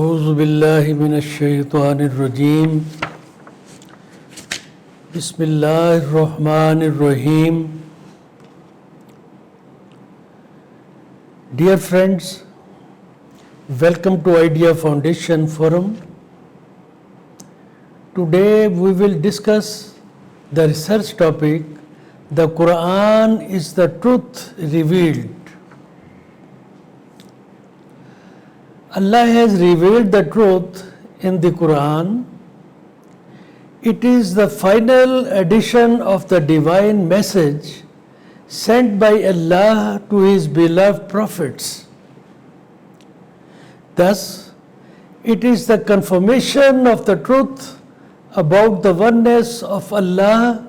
أعوذ بالله من الشيطان الرجيم بسم الله الرحمن الرحيم. Dear friends, welcome to Idea Foundation Forum. Today we will discuss the research topic, The Quran is the Truth Revealed. Allah has revealed the truth in the Quran. It is the final edition of the divine message sent by Allah to His beloved prophets. Thus, it is the confirmation of the truth about the oneness of Allah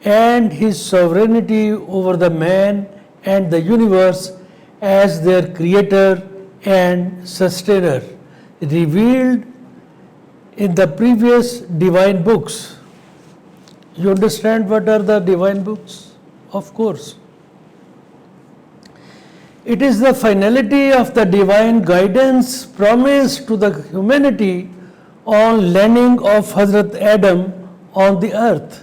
and His sovereignty over the man and the universe as their creator and sustainer, revealed in the previous divine books. You understand what are the divine books? Of course. It is the finality of the divine guidance promised to the humanity on landing of Hazrat Adam on the earth.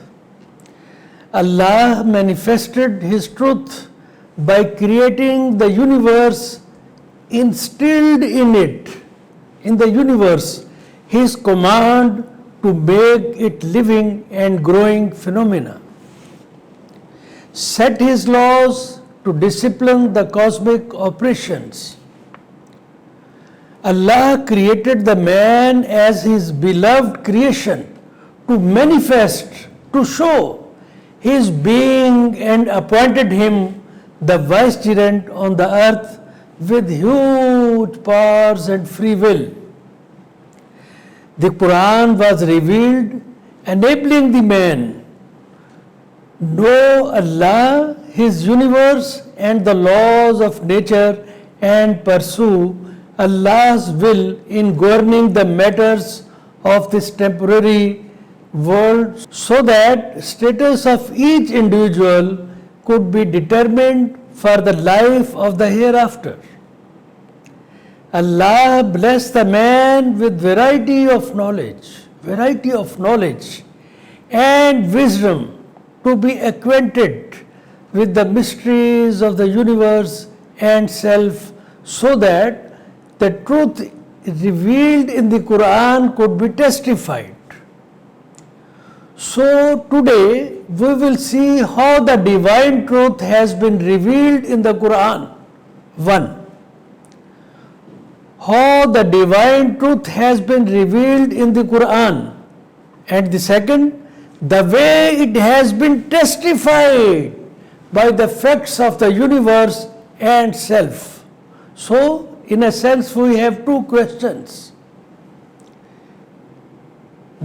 Allah manifested His truth by creating the universe, instilled in the universe, His command to make it living and growing phenomena. Set His laws to discipline the cosmic operations. Allah created the man as His beloved creation to manifest, to show His being, and appointed him the vicegerent on the earth with huge powers and free will. The Quran was revealed, enabling the man know Allah, His universe, and the laws of nature, and pursue Allah's will in governing the matters of this temporary world, so that status of each individual could be determined for the life of the hereafter. Allah blessed the man with variety of knowledge and wisdom to be acquainted with the mysteries of the universe and self, so that the truth revealed in the Quran could be testified. So today we will see how the divine truth has been revealed in the Quran. 1. How the divine truth has been revealed in the Quran. And the second, the way it has been testified by the facts of the universe and self. So, in a sense, we have two questions.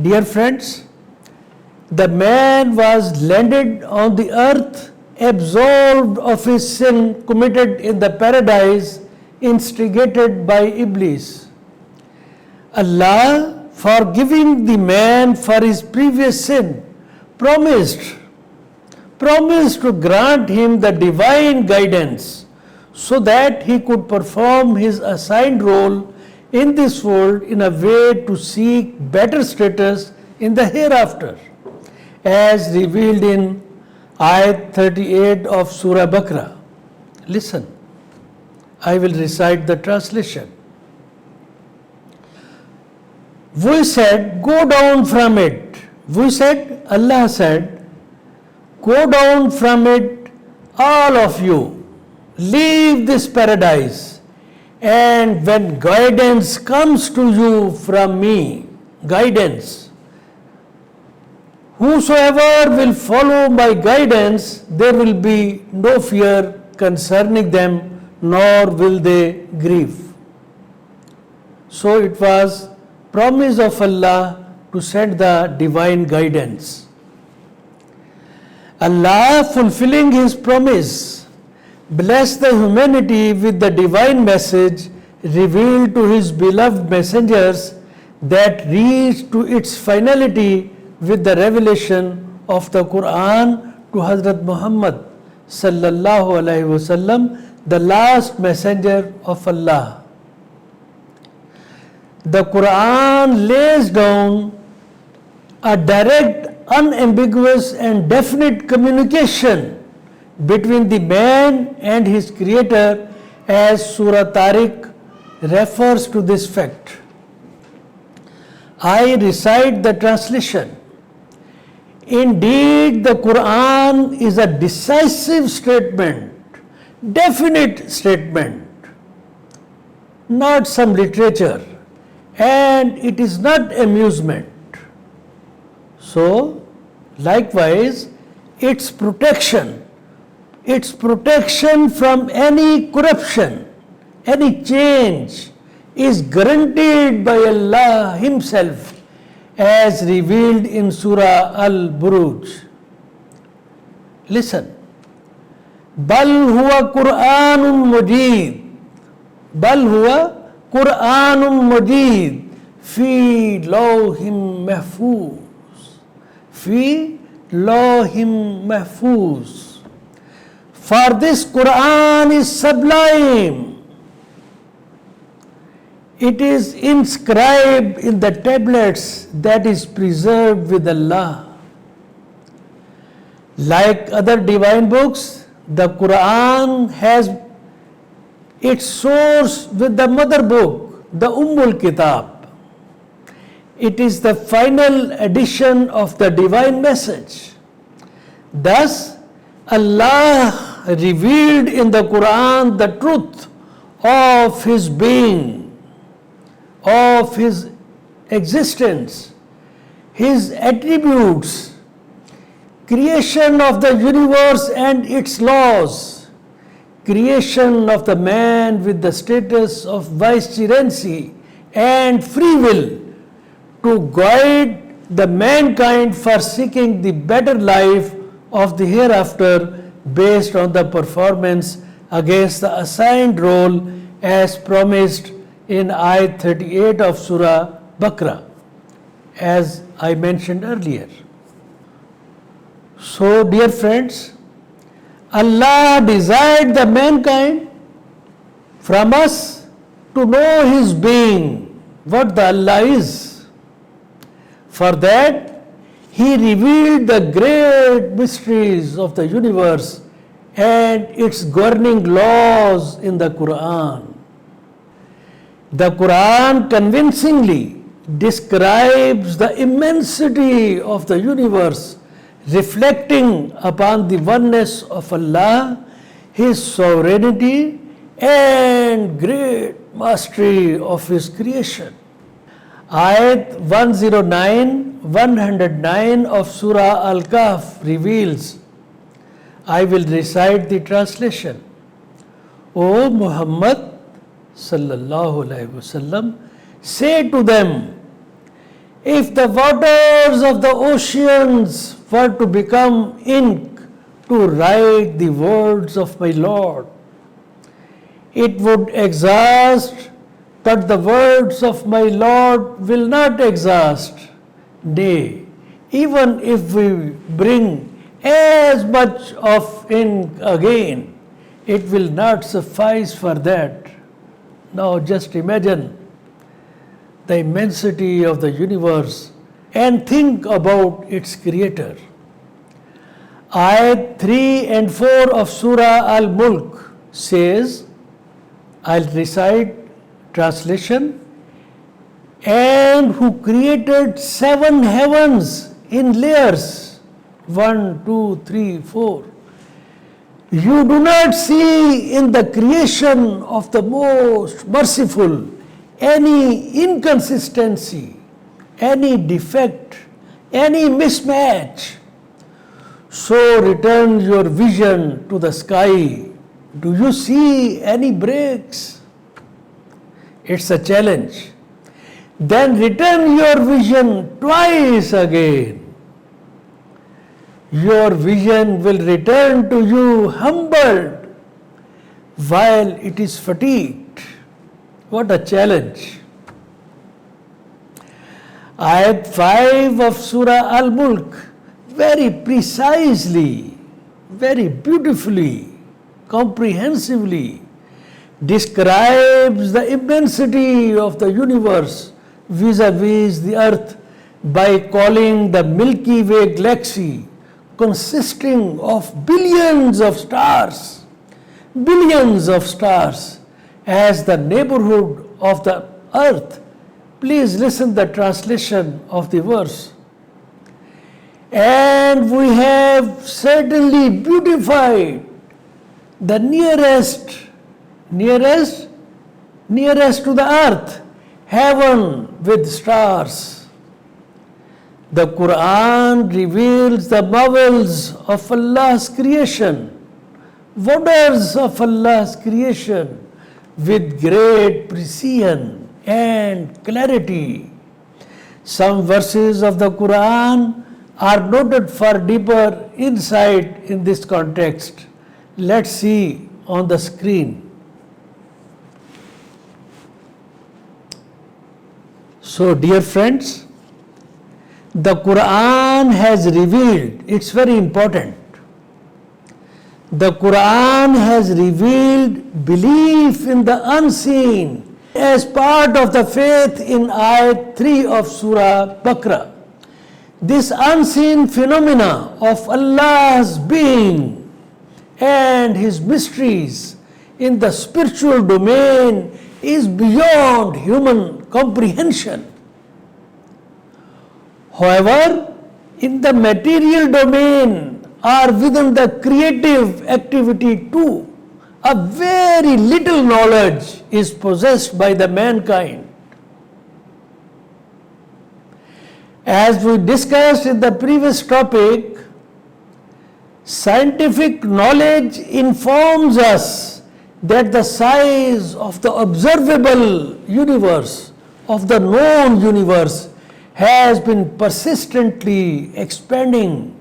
Dear friends, the man was landed on the earth, absolved of his sin committed in the paradise, instigated by Iblis. Allah, forgiving the man for his previous sin, promised to grant him the divine guidance so that he could perform his assigned role in this world in a way to seek better status in the hereafter, as revealed in Ayat 38 of Surah Baqarah. Listen, I will recite the translation. We said, go down from it. Allah said, go down from it, all of you. Leave this paradise. And when guidance comes to you from me, guidance, whosoever will follow my guidance, there will be no fear concerning them, nor will they grieve. So it was promise of Allah to send the divine guidance. Allah, fulfilling His promise, blessed the humanity with the divine message revealed to His beloved messengers that reached to its finality with the revelation of the Quran to Hazrat Muhammad sallallahu alaihi wasallam, the last messenger of Allah. the Quran lays down a direct, unambiguous and definite communication between the man and his creator, as Surah Tariq refers to this fact. I recite the translation. Indeed, the Quran is a decisive statement, definite statement, not some literature, and it is not amusement. So, likewise, its protection from any corruption, any change, is guaranteed by Allah Himself, as revealed in Surah Al-Buruj. Listen. Bal huwa Qur'anun Majid. Bal huwa Qur'anun Majid fi lawhim mahfuz. Fi lawhim mahfuz. For this Quran is sublime. It is inscribed in the tablets that is preserved with Allah. Like other divine books, the Quran has its source with the mother book, the Ummul Kitab. It is the final edition of the divine message. Thus, Allah revealed in the Quran the truth of His being, of His existence, His attributes, creation of the universe and its laws, creation of the man with the status of vicegerency and free will to guide the mankind for seeking the better life of the hereafter based on the performance against the assigned role as promised in Ayat 38 of Surah Baqarah, as I mentioned earlier. So, dear friends, Allah desired the mankind from us to know His being, what the Allah is. For that, He revealed the great mysteries of the universe and its governing laws in the Quran. The Quran convincingly describes the immensity of the universe, reflecting upon the oneness of Allah, His sovereignty and great mastery of His creation. Ayat 109 of Surah Al-Kahf reveals, I will recite the translation. O Muhammad sallallahu alaihi wasallam, say to them, if the waters of the oceans were to become ink to write the words of my Lord, it would exhaust, but the words of my Lord will not exhaust. Nay, even if we bring as much of ink again, it will not suffice for that. Now just imagine the immensity of the universe and think about its creator. Ayat 3 and 4 of Surah Al-Mulk says, I'll recite translation, and who created 7 heavens in layers, 1, 2, 3, 4. You do not see in the creation of the most merciful any inconsistency, any defect, any mismatch. So return your vision to the sky. Do you see any breaks? It's a challenge. Then return your vision twice again. Your vision will return to you humbled while it is fatigued. What a challenge. Ayat 5 of Surah Al-Mulk very precisely, very beautifully, comprehensively describes the immensity of the universe vis-a-vis the earth by calling the Milky Way galaxy, consisting of billions of stars, as the neighborhood of the earth. Please listen the translation of the verse. And we have certainly beautified the nearest to the earth, heaven with stars. The Quran reveals the marvels of Allah's creation, wonders of Allah's creation with great precision and clarity. Some verses of the Quran are noted for deeper insight in this context. Let's see on the screen. So, dear friends, the Quran has revealed, it's very important, the Quran has revealed belief in the unseen as part of the faith in Ayat 3 of Surah Baqarah. This unseen phenomena of Allah's being and His mysteries in the spiritual domain is beyond human comprehension. However, in the material domain or within the creative activity too, a very little knowledge is possessed by the mankind. As we discussed in the previous topic, scientific knowledge informs us that the size of the observable universe, of the known universe, has been persistently expanding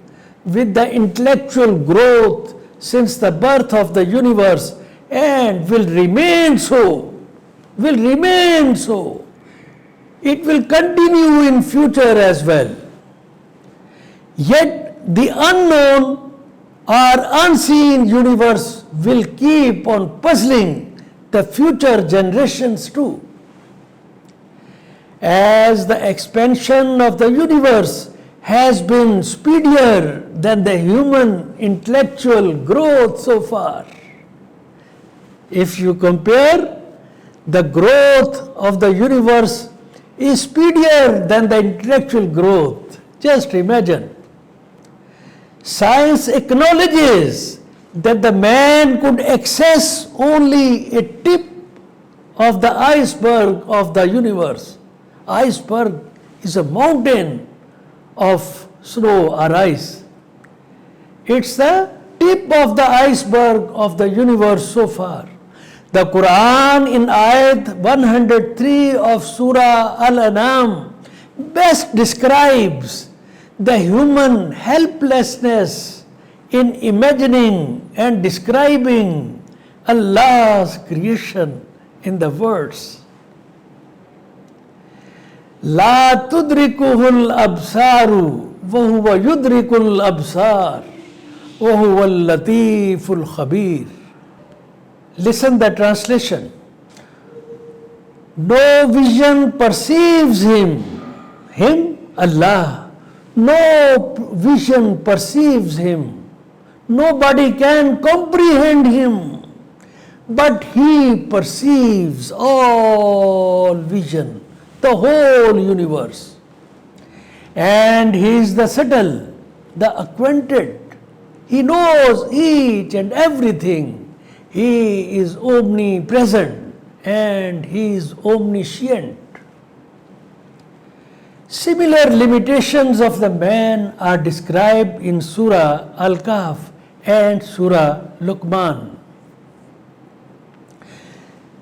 with the intellectual growth since the birth of the universe and will remain so. It will continue in future as well. Yet the unknown or unseen universe will keep on puzzling the future generations too. As the expansion of the universe has been speedier than the human intellectual growth so far. If you compare, the growth of the universe is speedier than the intellectual growth. Just imagine. Science acknowledges that the man could access only a tip of the iceberg of the universe. Iceberg is a mountain of snow or ice. It's the tip of the iceberg of the universe so far. The Quran in Ayat 103 of Surah Al-An'am best describes the human helplessness in imagining and describing Allah's creation in the words, La tudrikuhul absaru wa huwa yudrikul absar wa huwa al-latiful khabir. Listen the translation. No vision perceives him, Allah. No vision perceives him. Nobody can comprehend him. But he perceives all vision, the whole universe. And he is the subtle, the acquainted. He knows each and everything. He is omnipresent and he is omniscient. Similar limitations of the man are described in Surah Al-Kahf and Surah Luqman.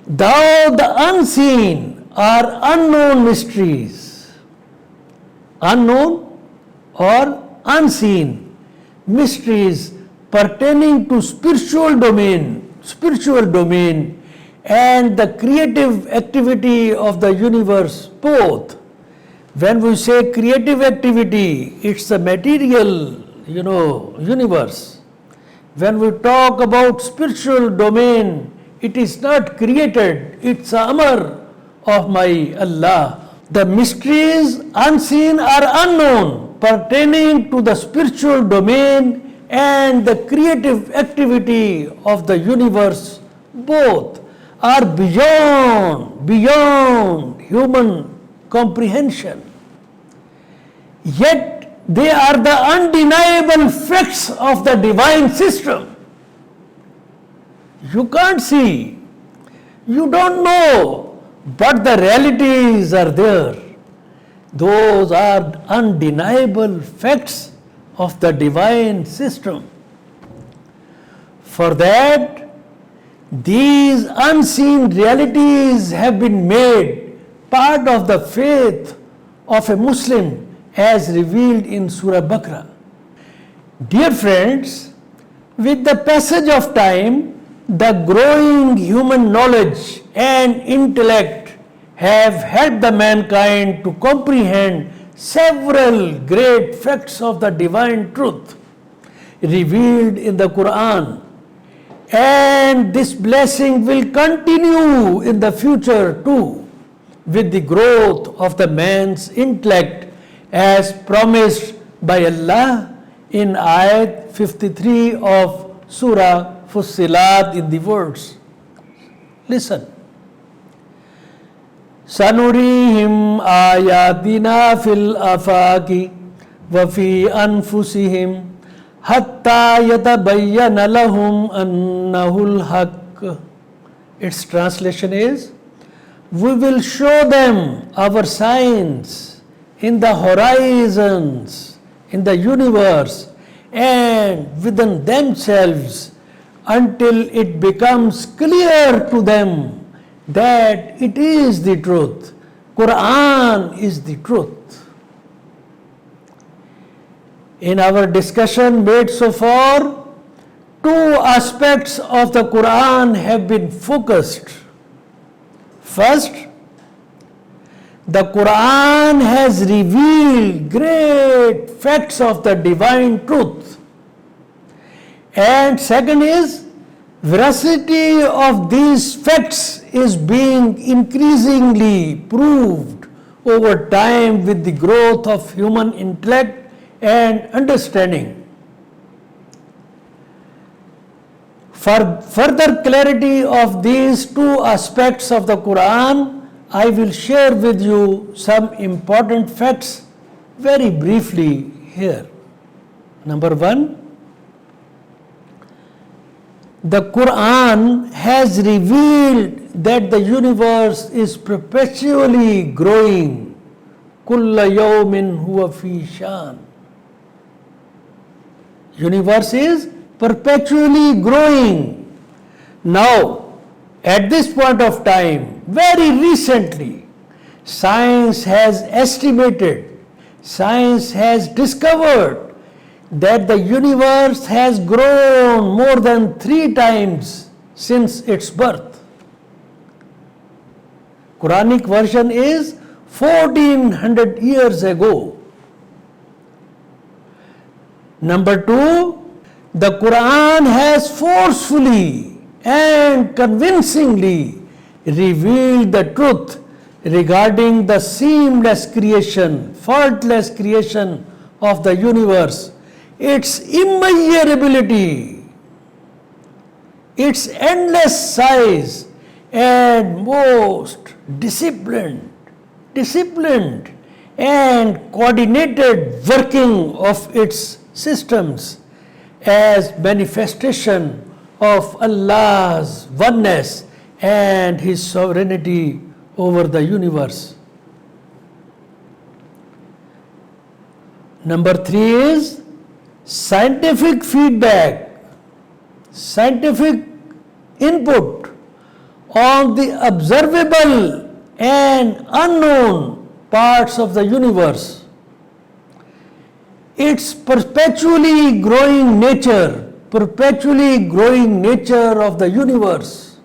Thou the unseen or unknown mysteries, unknown or unseen mysteries pertaining to spiritual domain and the creative activity of the universe both. When we say creative activity, it's the material, universe. When we talk about spiritual domain, it is not created, it's amr of my Allah. The mysteries unseen or unknown pertaining to the spiritual domain and the creative activity of the universe both are beyond human comprehension. Yet they are the undeniable facts of the divine system. You can't see, you don't know, but the realities are there. Those are undeniable facts of the divine system. For that, these unseen realities have been made part of the faith of a Muslim as revealed in Surah Baqarah. Dear friends, with the passage of time, the growing human knowledge and intellect have helped the mankind to comprehend several great facts of the divine truth revealed in the Quran. And this blessing will continue in the future too, with the growth of the man's intellect as promised by Allah in Ayat 53 of Surah Fussilat in the words. Listen. Sanurihim ayatina fil afaki wa fi anfusihim hatta yatabayyana lahum annahul haqq. Its translation is, we will show them our signs in the horizons, in the universe, and within themselves until it becomes clear to them that it is the truth. Quran is the truth. In our discussion made so far, two aspects of the Quran have been focused. First, the Quran has revealed great facts of the divine truth. And second is, veracity of these facts is being increasingly proved over time with the growth of human intellect and understanding. For further clarity of these two aspects of the Quran, I will share with you some important facts very briefly here. Number one, the Quran has revealed that the universe is perpetually growing. Kulla yawmin huwa fi shan. Universe is perpetually growing. Now, at this point of time, very recently, science has estimated, science has discovered that the universe has grown more than 3 times since its birth. Quranic version is 1400 years ago. Number 2, the Quran has forcefully and convincingly revealed the truth regarding the seamless creation, faultless creation of the universe, its immeasurability, its endless size, and most disciplined and coordinated working of its systems as manifestation of Allah's oneness and His sovereignty over the universe. Number 3 is scientific feedback, scientific input on the observable and unknown parts of the universe. Its perpetually growing nature of the universe,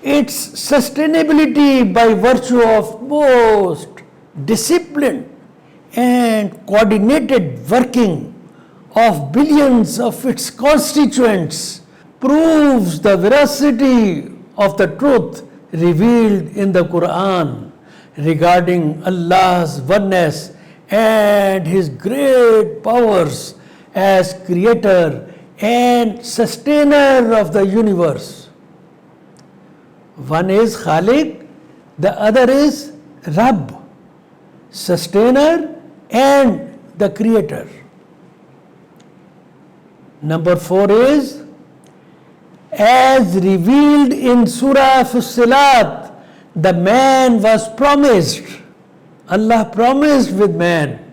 its sustainability by virtue of most disciplined and coordinated working of billions of its constituents proves the veracity of the truth revealed in the Quran. regarding Allah's oneness and His great powers as creator and sustainer of the universe. One is Khaliq, the other is Rabb, sustainer and the creator. Number 4 is, as revealed in Surah Fussilat, the man was promised, Allah promised with man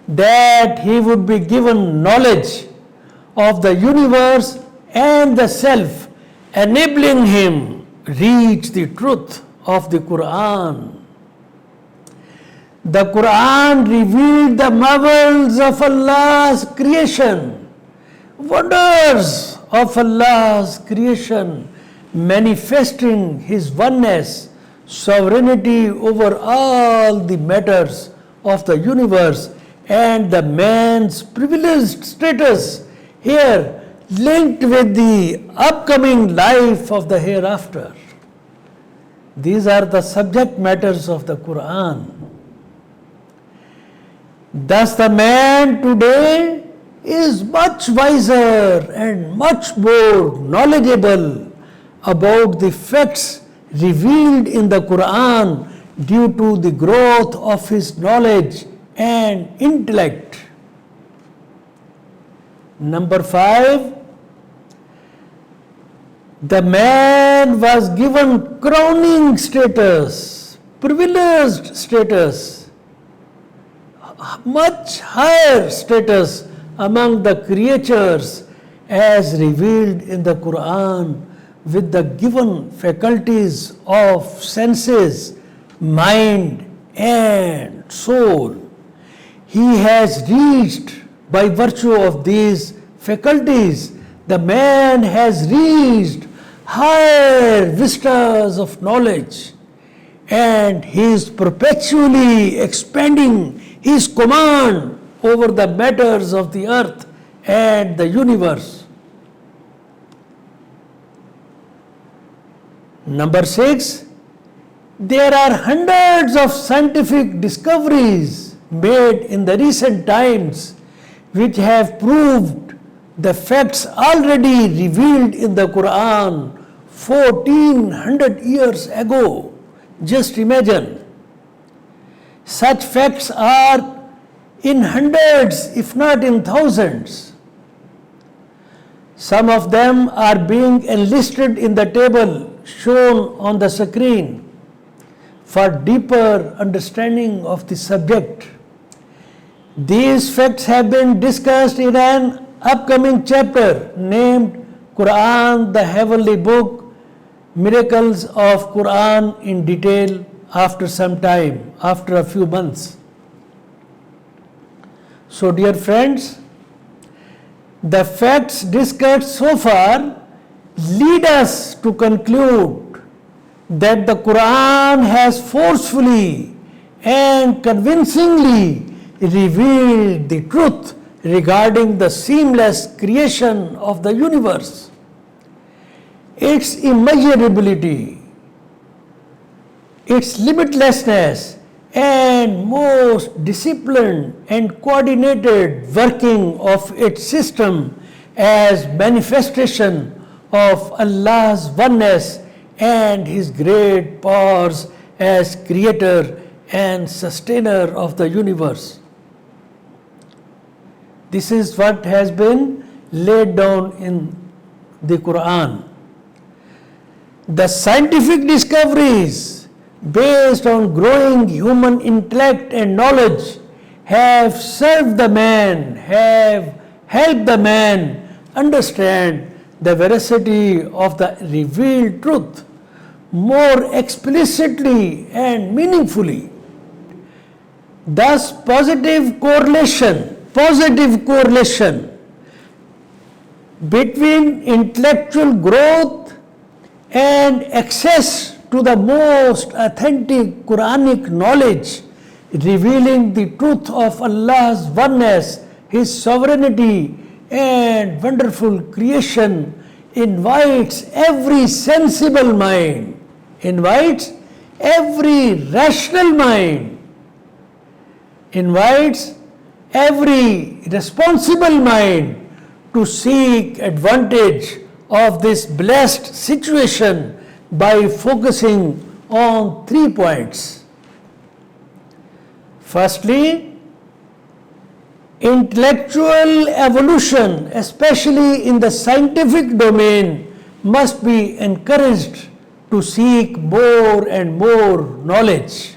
that he would be given knowledge of the universe and the self, enabling him reach the truth of the Quran. The Quran revealed the marvels of Allah's creation, wonders of Allah's creation, manifesting His oneness, sovereignty over all the matters of the universe, and the man's privileged status here linked with the upcoming life of the hereafter. These are the subject matters of the Quran. Thus the man today is much wiser and much more knowledgeable about the facts revealed in the Quran due to the growth of his knowledge and intellect. Number 5, the man was given crowning status, privileged status, much higher status among the creatures as revealed in the Quran, with the given faculties of senses, mind and soul. He has reached, by virtue of these faculties, the man has reached higher vistas of knowledge, and he is perpetually expanding his command over the matters of the earth and the universe. Number 6, there are hundreds of scientific discoveries made in the recent times which have proved the facts already revealed in the Quran 1400 years ago. Just imagine. Such facts are in hundreds, if not in thousands. Some of them are being enlisted in the table shown on the screen for deeper understanding of the subject. These facts have been discussed in an upcoming chapter named Quran, the Heavenly Book, Miracles of Quran in detail after some time, after a few months. So dear friends, the facts discussed so far lead us to conclude that the Quran has forcefully and convincingly revealed the truth regarding the seamless creation of the universe, its immeasurability, its limitlessness, and most disciplined and coordinated working of its system as manifestation of Allah's oneness and His great powers as creator and sustainer of the universe. This is what has been laid down in the Quran. The scientific discoveries based on growing human intellect and knowledge have served the man, have helped the man understand the veracity of the revealed truth more explicitly and meaningfully. Thus, positive correlation between intellectual growth and access to the most authentic Quranic knowledge revealing the truth of Allah's oneness, His sovereignty and wonderful creation invites every sensible mind every rational mind, invites every responsible mind to seek advantage of this blessed situation by focusing on 3 points. Firstly, intellectual evolution, especially in the scientific domain, must be encouraged to seek more and more knowledge.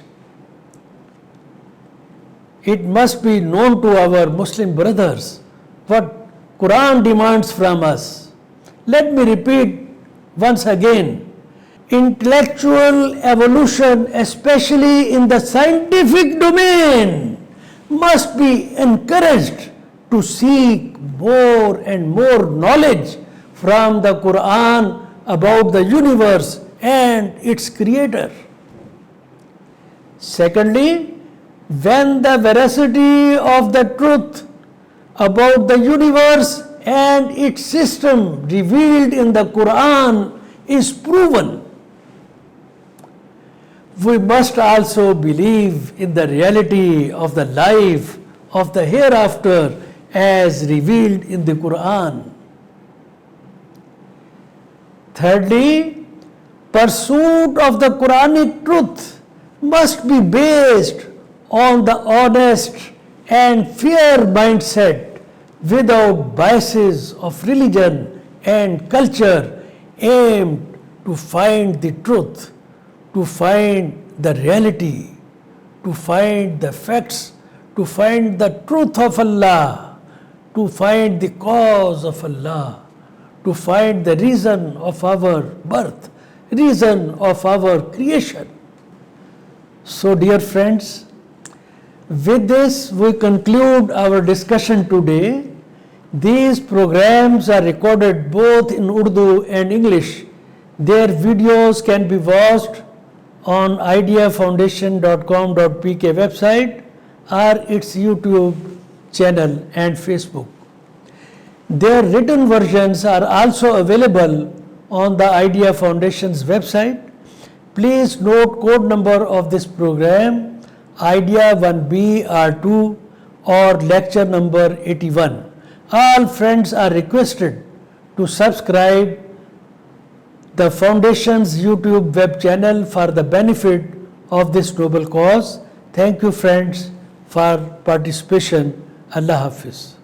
It must be known to our Muslim brothers what Quran demands from us. Let me repeat once again. Intellectual evolution, especially in the scientific domain, must be encouraged to seek more and more knowledge from the Quran about the universe and its creator. Secondly, when the veracity of the truth about the universe and its system revealed in the Quran is proven, we must also believe in the reality of the life of the hereafter as revealed in the Quran. Thirdly, pursuit of the Quranic truth must be based on the honest and fair mindset without biases of religion and culture, aimed to find the truth, to find the reality, to find the facts, to find the truth of Allah, to find the cause of Allah, to find the reason of our birth, reason of our creation. So, dear friends, with this we conclude our discussion today. These programs are recorded both in Urdu and English. Their videos can be watched on ideafoundation.com.pk website or its YouTube channel and Facebook. Their written versions are also available on the Idea Foundation's website. Please note code number of this program, Idea 1B R2 or lecture number 81. All friends are requested to subscribe the Foundation's YouTube web channel for the benefit of this noble cause. Thank you friends for participation. Allah Hafiz.